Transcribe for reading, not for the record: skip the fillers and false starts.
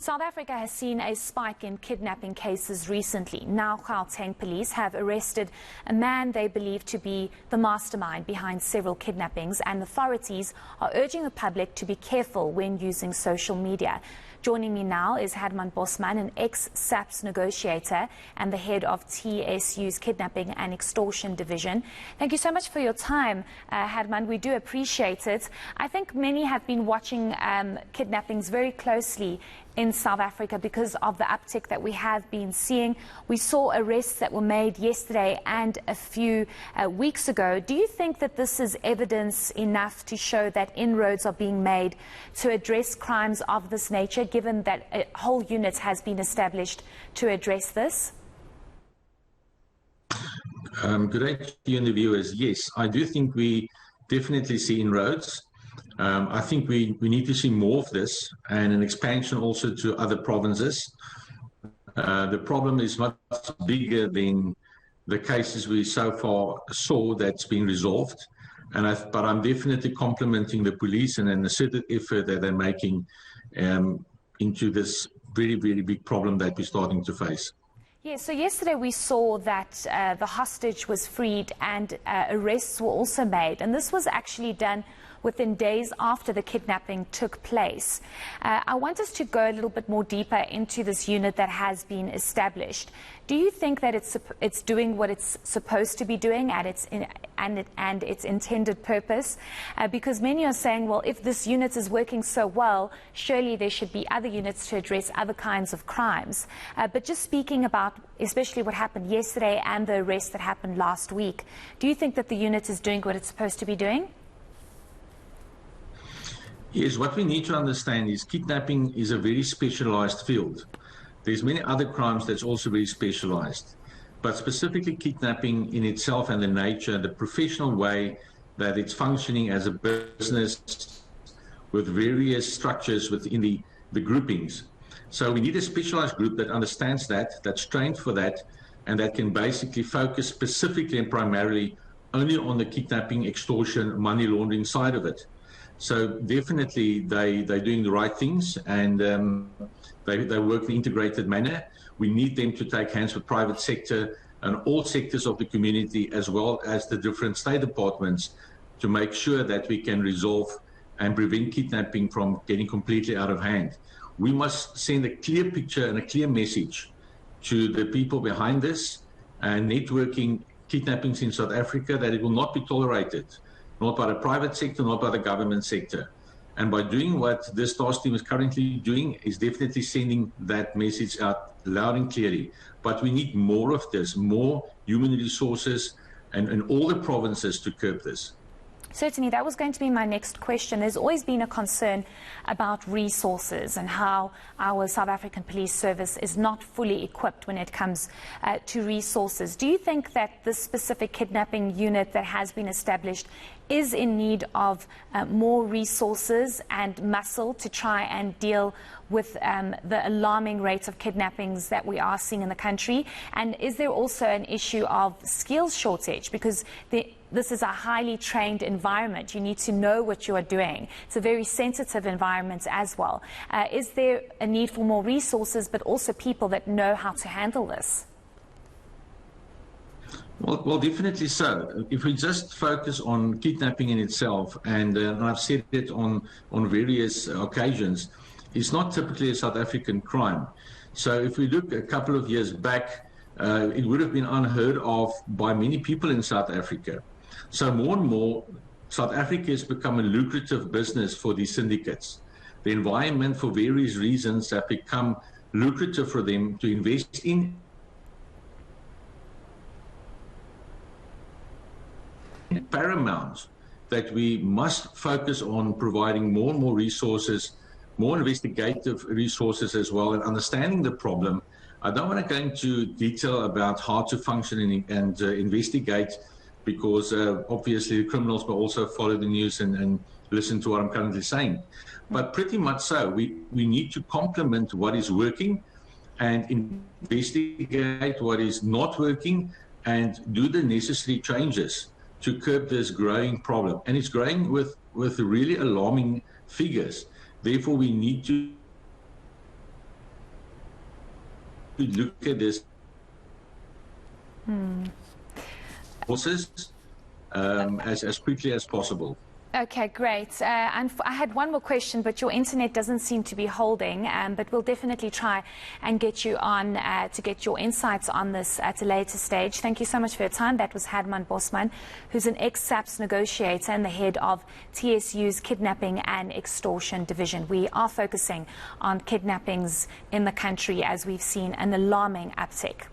South Africa has seen a spike in kidnapping cases recently. Now Gauteng police have arrested a man they believe to be the mastermind behind several kidnappings, and authorities are urging the public to be careful when using social media. Joining me now is Hadman Bosman, an ex-SAPS negotiator and the head of TSU's Kidnapping and Extortion Division. Thank you so much for your time, Hadman. We do appreciate it. I think many have been watching kidnappings very closely in South Africa because of the uptick that we have been seeing. We saw arrests that were made yesterday and a few weeks ago. Do you think that this is evidence enough to show that inroads are being made to address crimes of this nature, given that a whole unit has been established to address this? Good day to you and the viewers. Yes, I do think we definitely see inroads. I think we need to see more of this and an expansion also to other provinces. The problem is much bigger than the cases we so far saw that's been resolved. But I'm definitely complimenting the police and the certain effort that they're making into this very, very big problem that we're starting to face. Yeah, so yesterday we saw that the hostage was freed and arrests were also made. And this was actually done within days after the kidnapping took place. I want us to go a little bit more deeper into this unit that has been established. Do you think that it's doing what it's supposed to be doing and its intended purpose? Because many are saying, well, if this unit is working so well, surely there should be other units to address other kinds of crimes. But just speaking about especially what happened yesterday and the arrest that happened last week, do you think that the unit is doing what it's supposed to be doing? Yes, what we need to understand is kidnapping is a very specialized field. There's many other crimes that's also very specialized, but specifically kidnapping in itself and the nature, the professional way that it's functioning as a business with various structures within the groupings. So we need a specialized group that understands that, that's trained for that, and that can basically focus specifically and primarily only on the kidnapping, extortion, money laundering side of it. So definitely they're doing the right things, and they work in an integrated manner. We need them to take hands with private sector and all sectors of the community, as well as the different state departments, to make sure that we can resolve and prevent kidnapping from getting completely out of hand. We must send a clear picture and a clear message to the people behind this and networking kidnappings in South Africa, that it will not be tolerated, not by the private sector, not by the government sector. And by doing what this task team is currently doing is definitely sending that message out loud and clearly. But we need more of this, more human resources and all the provinces to curb this. Certainly, that was going to be my next question. There's always been a concern about resources and how our South African police service is not fully equipped when it comes to resources. Do you think that this specific kidnapping unit that has been established is in need of more resources and muscle to try and deal with the alarming rates of kidnappings that we are seeing in the country? And is there also an issue of skills shortage? Because this is a highly trained environment. You need to know what you are doing. It's a very sensitive environment as well. Is there a need for more resources, but also people that know how to handle this? Well, definitely so. If we just focus on kidnapping in itself, and I've said it on various occasions, it's not typically a South African crime. So if we look a couple of years back, it would have been unheard of by many people in South Africa. So more and more, South Africa has become a lucrative business for these syndicates. The environment, for various reasons, have become lucrative for them to invest in. Paramount that we must focus on providing more and more resources, more investigative resources as well, and understanding the problem. I don't want to go into detail about how to function and investigate, because obviously the criminals will also follow the news and listen to what I'm currently saying. But pretty much so, we need to complement what is working and investigate what is not working and do the necessary changes to curb this growing problem. And it's growing with really alarming figures. Therefore, we need to look at this process as quickly as possible. Okay, great. And I had one more question, but your internet doesn't seem to be holding. But we'll definitely try and get you on to get your insights on this at a later stage. Thank you so much for your time. That was Hadman Bosman, who's an ex-SAPS negotiator and the head of TSU's Kidnapping and Extortion Division. We are focusing on kidnappings in the country as we've seen an alarming uptick.